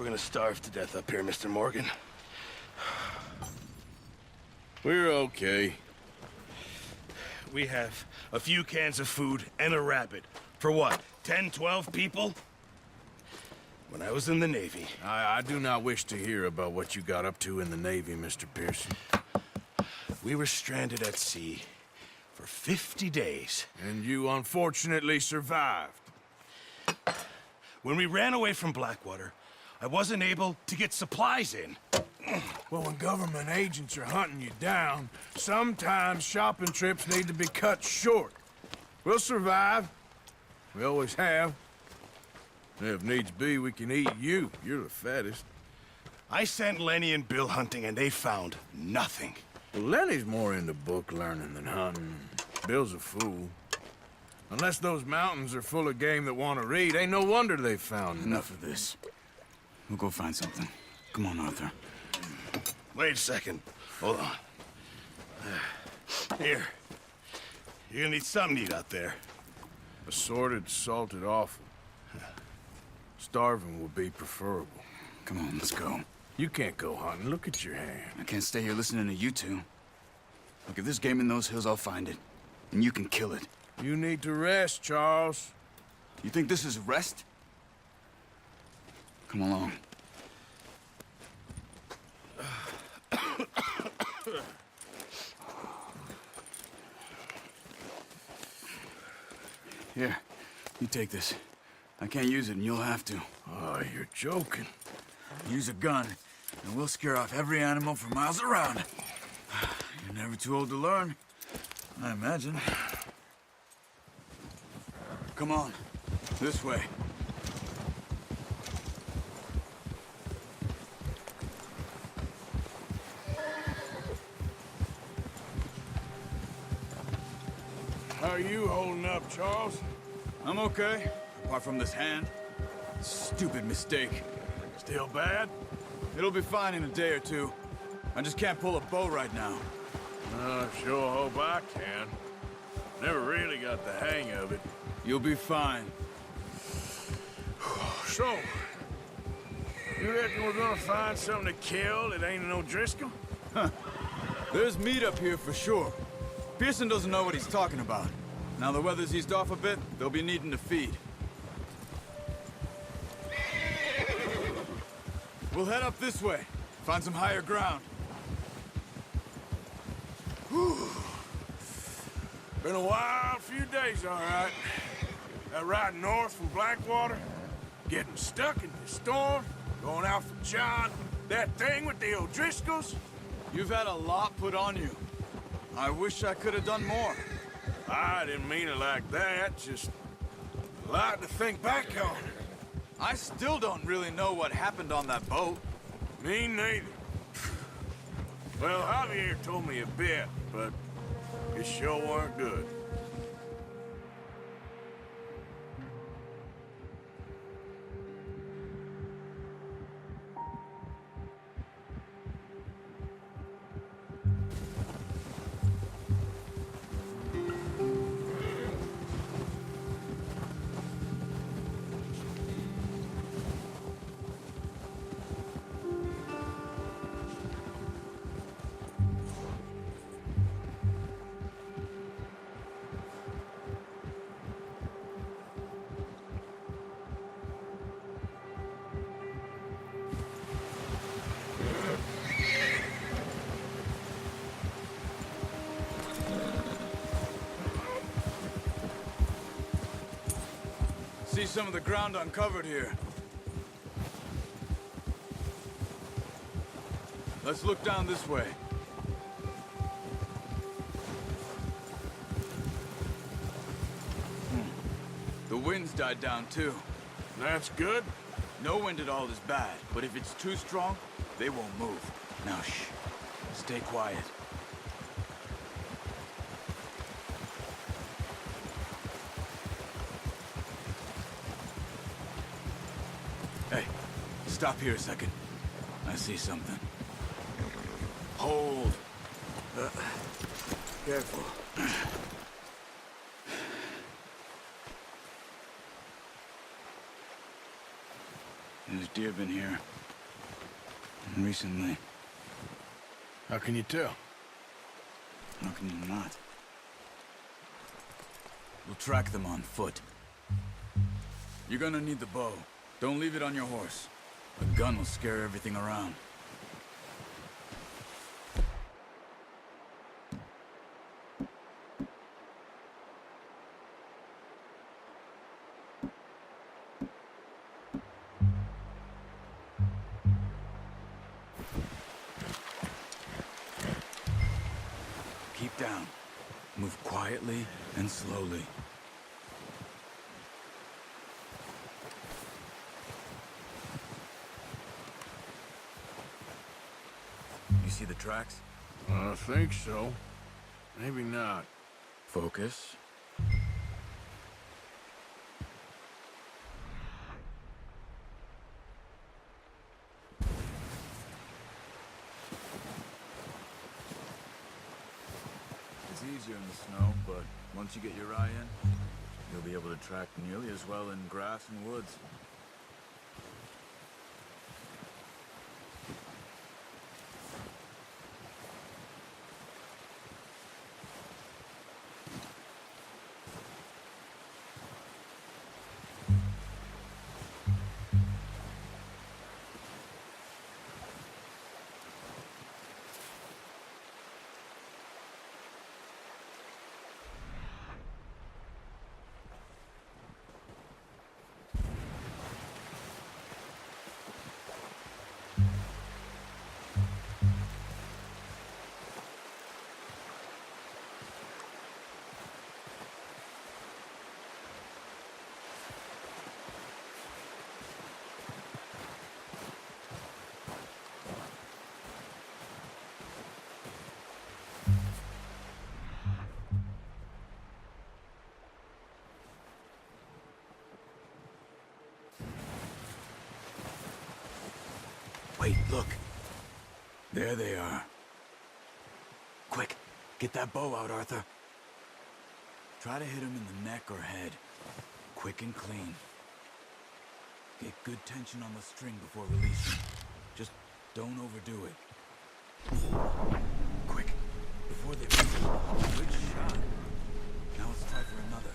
We're gonna starve to death up here, Mr. Morgan. We're okay. We have a few cans of food and a rabbit. For what, 10, 12 people? When I was in the Navy... I do not wish to hear about what you got up to in the Navy, Mr. Pearson. We were stranded at sea for 50 days. And you unfortunately survived. When we ran away from Blackwater, I wasn't able to get supplies in. Well, when government agents are hunting you down, sometimes shopping trips need to be cut short. We'll survive. We always have. If needs be, we can eat you. You're the fattest. I sent Lenny and Bill hunting, and they found nothing. Well, Lenny's more into book learning than hunting. Bill's a fool. Unless those mountains are full of game that want to read, ain't no wonder they found Enough of this. We'll go find something. Come on, Arthur. Wait a second. Hold on. Here. You're gonna need something to eat out there. Assorted, salted offal. Starving would be preferable. Come on, let's go. You can't go hunting. Look at your hand. I can't stay here listening to you two. Look, if there's game in those hills, I'll find it. And you can kill it. You need to rest, Charles. You think this is rest? Come along. Here, you take this. I can't use it, and you'll have to. Oh, you're joking. Use a gun, and we'll scare off every animal for miles around. You're never too old to learn, I imagine. Come on, this way. How are you holding up, Charles? I'm okay, apart from this hand. Stupid mistake. Still bad? It'll be fine in a day or two. I just can't pull a bow right now. I sure hope I can. Never really got the hang of it. You'll be fine. So, you reckon we're gonna find something to kill that ain't no Driscoll? There's meat up here for sure. Pearson doesn't know what he's talking about. Now the weather's eased off a bit, they'll be needing to feed. We'll head up this way. Find some higher ground. Whew. Been a wild few days, all right. That ride north from Blackwater, getting stuck in the storm, going out for John, that thing with the O'Driscolls. You've had a lot put on you. I wish I could have done more. I didn't mean it like that, just a lot to think back on. I still don't really know what happened on that boat. Me neither. Well, Javier told me a bit, but it sure weren't good. See some of the ground uncovered here. Let's look down this way. The wind's died down too. That's good. No wind at all is bad, but if it's too strong, they won't move. Now shh. Stay quiet. Hey, stop here a second. I see something. Hold. Careful. There's deer been here. Recently. How can you tell? How can you not? We'll track them on foot. You're gonna need the bow. Don't leave it on your horse. A gun will scare everything around. Keep down. Move quietly and slowly. You see the tracks? I think so. Maybe not. Focus. It's easier in the snow, but once you get your eye in, you'll be able to track nearly as well in grass and woods. Wait, look. There they are. Quick, get that bow out, Arthur. Try to hit him in the neck or head. Quick and clean. Get good tension on the string before releasing. Just don't overdo it. Quick, before they release. Good shot. Now let's try for another.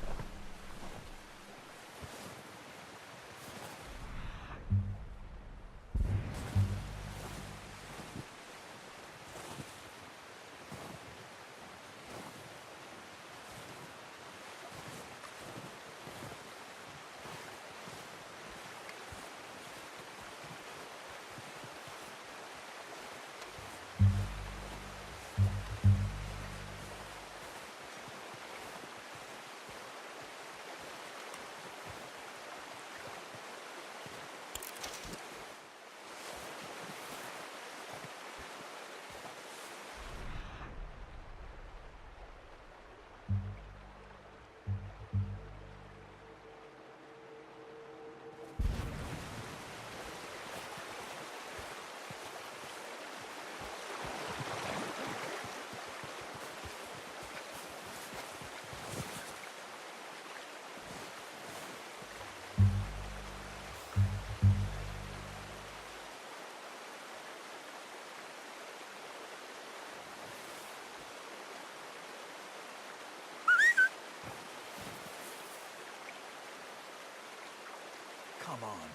Come on.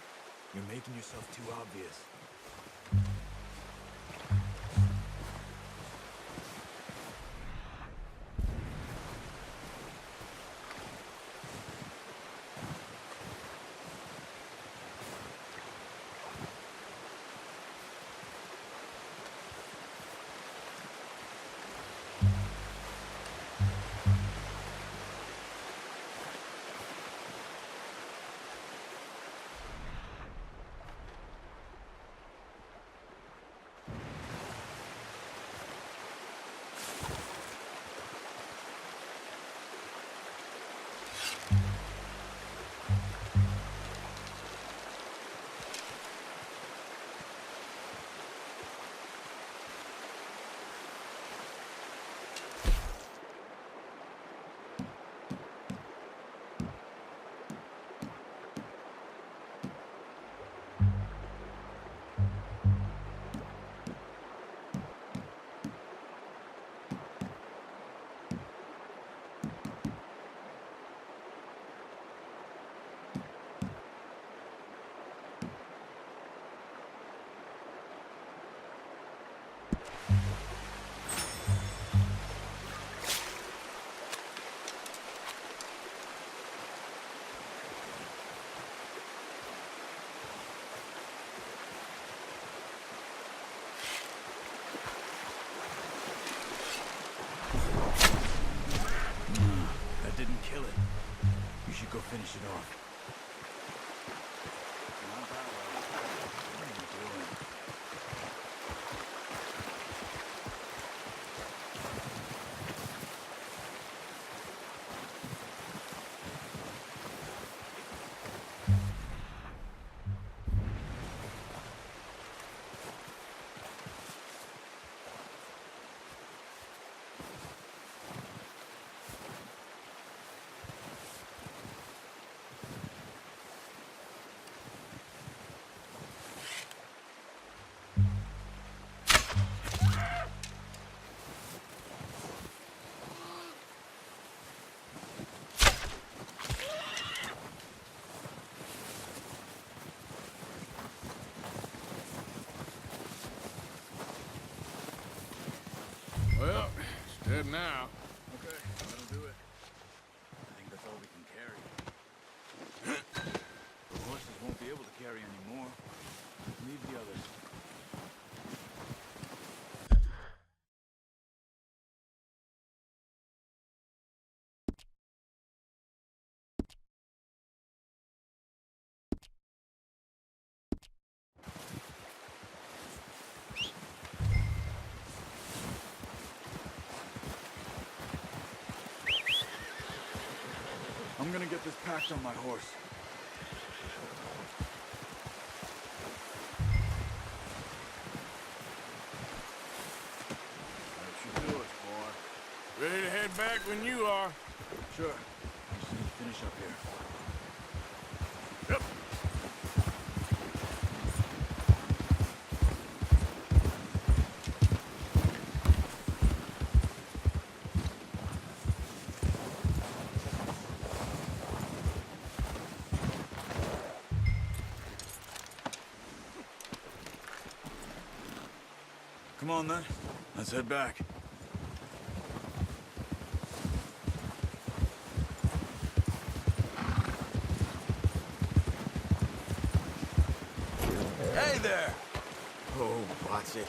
You're making yourself too obvious. kill it. You should go finish it off. Not that way. What are you doing? Well, it's dead now. Okay, that'll do it. I think that's all we can carry. The horses won't be able to carry any more. Leave the others. I'm gonna get this packed on my horse. That should do it, boy. Ready to head back when you are. Sure. I just need to finish up here. Yep. Come on, then. Let's head back. Hey there! Oh, watch it.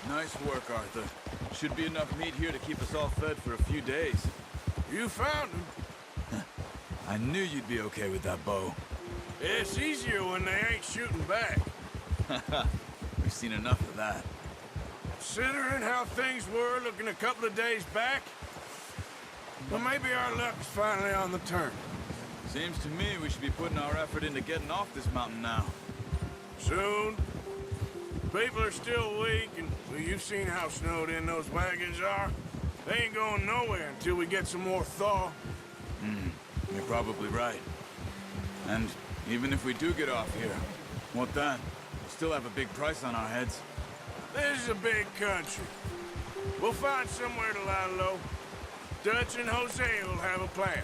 Nice work, Arthur. Should be enough meat here to keep us all fed for a few days. You found him. I knew you'd be okay with that bow. It's easier when they ain't shooting back. We've seen enough of that. Considering how things were looking a couple of days back, well, maybe our luck's finally on the turn. Seems to me we should be putting our effort into getting off this mountain now. Soon. People are still weak, and well, you've seen how snowed in those wagons are. They ain't going nowhere until we get some more thaw. You're probably right. And even if we do get off here, what then? We'll still have a big price on our heads. This is a big country. We'll find somewhere to lie low. Dutch and Jose will have a plan.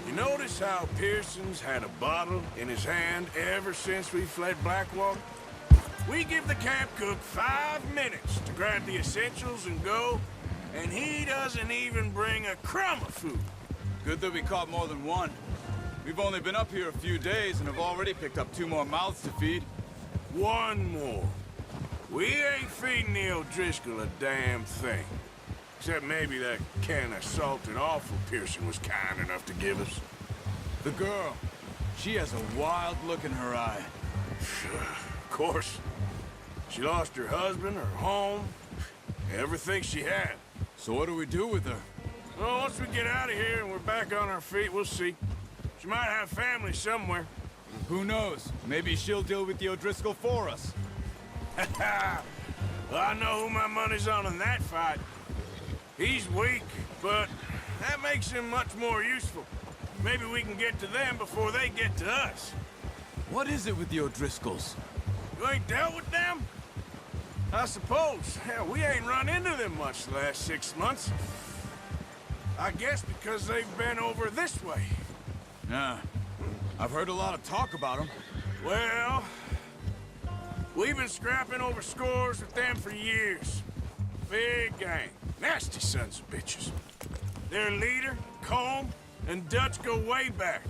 You notice how Pearson's had a bottle in his hand ever since we fled Blackwall? We give the camp cook 5 minutes to grab the essentials and go, and he doesn't even bring a crumb of food. Good that we caught more than one. We've only been up here a few days and have already picked up 2 more mouths to feed. One more. We ain't feeding the O'Driscoll a damn thing. Except maybe that can of salted offal Pearson was kind enough to give us. The girl, she has a wild look in her eye. Of course. She lost her husband, her home, everything she had. So what do we do with her? Well, once we get out of here and we're back on our feet, we'll see. She might have family somewhere. Who knows? Maybe she'll deal with the O'Driscoll for us. Well, I know who my money's on in that fight. He's weak, but that makes him much more useful. Maybe we can get to them before they get to us. What is it with the O'Driscolls? You ain't dealt with them? I suppose. Hell, we ain't run into them much the last 6 months. I guess because they've been over this way. Yeah. I've heard a lot of talk about them. Well, we've been scrapping over scores with them for years. Big gang. Nasty sons of bitches. Their leader, Colm, and Dutch go way back.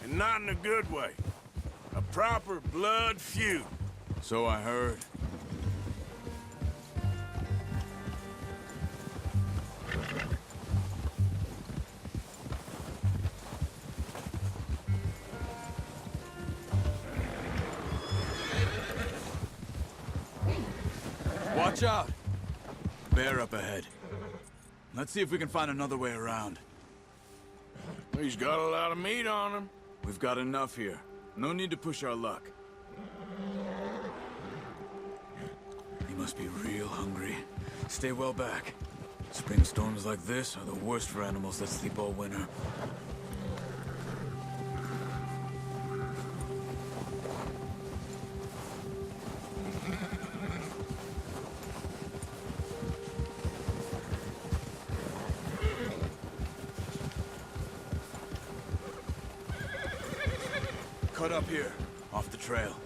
And not in a good way. A proper blood feud. So I heard. Watch out! Bear up ahead. Let's see if we can find another way around. He's got a lot of meat on him. We've got enough here. No need to push our luck. He must be real hungry. Stay well back. Spring storms like this are the worst for animals that sleep all winter. Cut up here, off the trail.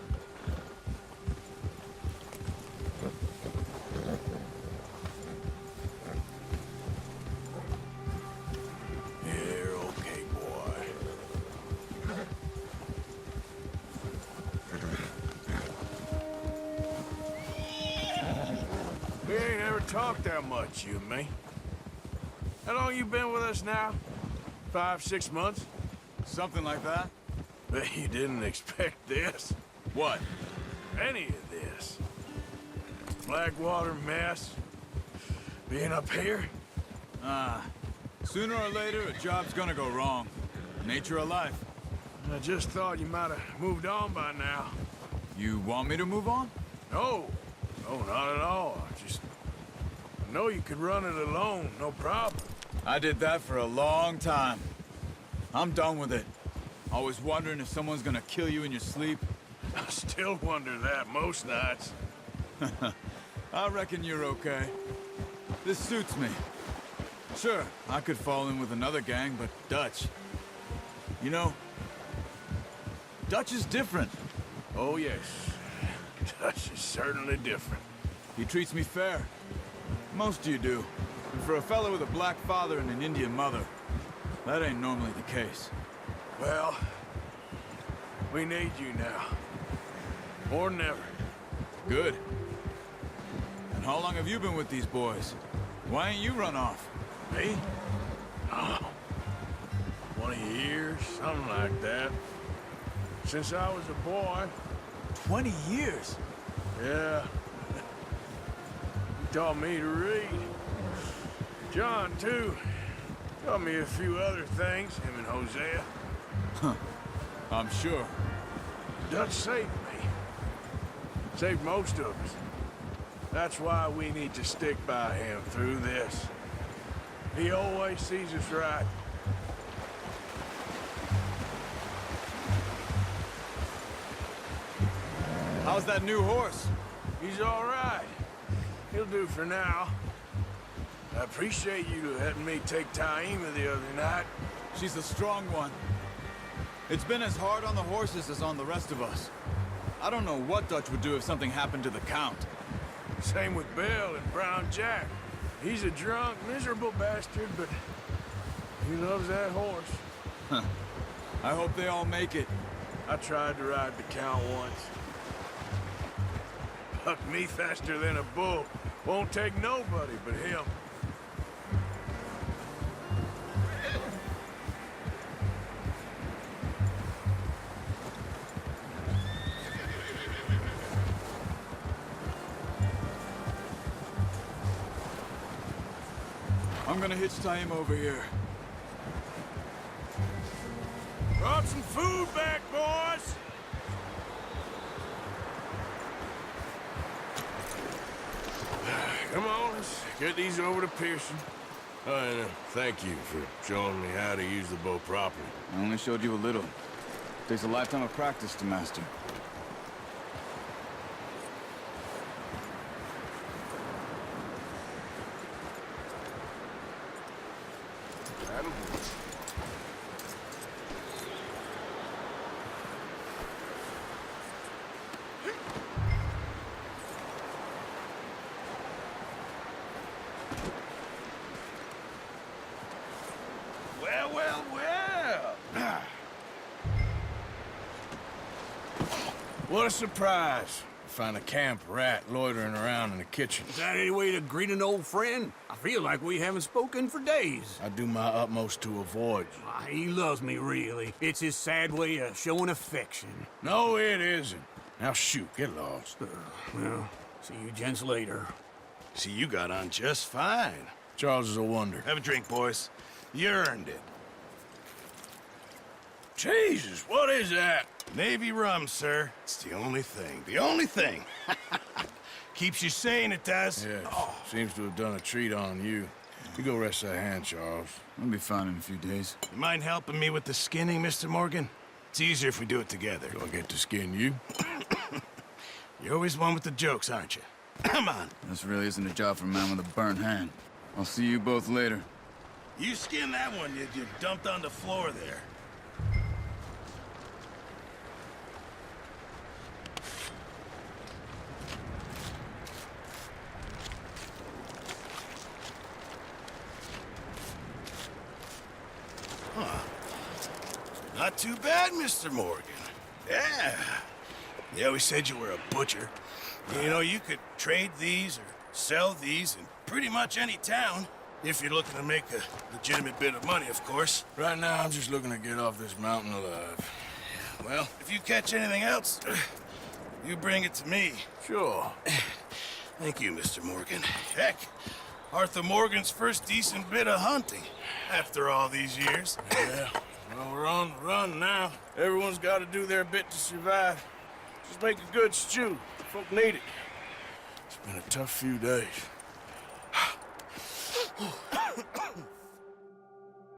You're okay, boy. We ain't ever talked that much, you and me. How long you been with us now? 5, 6 months? Something like that? Bet you didn't expect this. What? Any of this. Blackwater mess. Being up here? Sooner or later, a job's gonna go wrong. Nature of life. I just thought you might have moved on by now. You want me to move on? No. No, not at all. I know you could run it alone, no problem. I did that for a long time. I'm done with it. Always wondering if someone's gonna kill you in your sleep. I still wonder that most nights. I reckon you're okay. This suits me. Sure, I could fall in with another gang, but Dutch... You know, Dutch is different. Oh, yes. Dutch is certainly different. He treats me fair. Most of you do. And for a fellow with a black father and an Indian mother, that ain't normally the case. Well, we need you now. More than ever. Good. And how long have you been with these boys? Why ain't you run off? Me? Oh, 20 years, something like that. Since I was a boy. 20 years? Yeah. He taught me to read. John, too. Taught me a few other things, him and Hosea. I'm sure. Dutch saved me. Saved most of us. That's why we need to stick by him through this. He always sees us right. How's that new horse? He's all right. He'll do for now. I appreciate you letting me take Taima the other night. She's a strong one. It's been as hard on the horses as on the rest of us. I don't know what Dutch would do if something happened to the Count. Same with Bill and Brown Jack. He's a drunk, miserable bastard, but he loves that horse. I hope they all make it. I tried to ride the Count once. Bucked me faster than a bull. Won't take nobody but him. I'm gonna hitch Taima over here. Brought some food back, boys! Come on, let's get these over to Pearson. And thank you for showing me how to use the bow properly. I only showed you a little. Takes a lifetime of practice to master. Well, well, well. What a surprise. Find a camp rat loitering around in the kitchen. Is that any way to greet an old friend? I feel like we haven't spoken for days. I do my utmost to avoid you. He loves me, really. It's his sad way of showing affection. No, it isn't. Now shoot, get lost. Well, see you gents later. See, you got on just fine. Charles is a wonder. Have a drink, boys. You earned it. Jesus, what is that? Navy rum, sir. It's the only thing. The only thing. Keeps you sane, it does. Yes, seems to have done a treat on you. You go rest that hand, Charles. I'll be fine in a few days. You mind helping me with the skinning, Mr. Morgan? It's easier if we do it together. Do I get to skin you? You're always one with the jokes, aren't you? Come on. This really isn't a job for a man with a burnt hand. I'll see you both later. You skin that one you dumped on the floor there. Not too bad, Mr. Morgan. Yeah. They always said you were a butcher. You know, you could trade these or sell these in pretty much any town, if you're looking to make a legitimate bit of money, of course. Right now, I'm just looking to get off this mountain alive. Well, if you catch anything else, you bring it to me. Sure. Thank you, Mr. Morgan. Heck, Arthur Morgan's first decent bit of hunting after all these years. Yeah. Well, we're on the run now. Everyone's got to do their bit to survive. Just make a good stew. Folk need it. It's been a tough few days.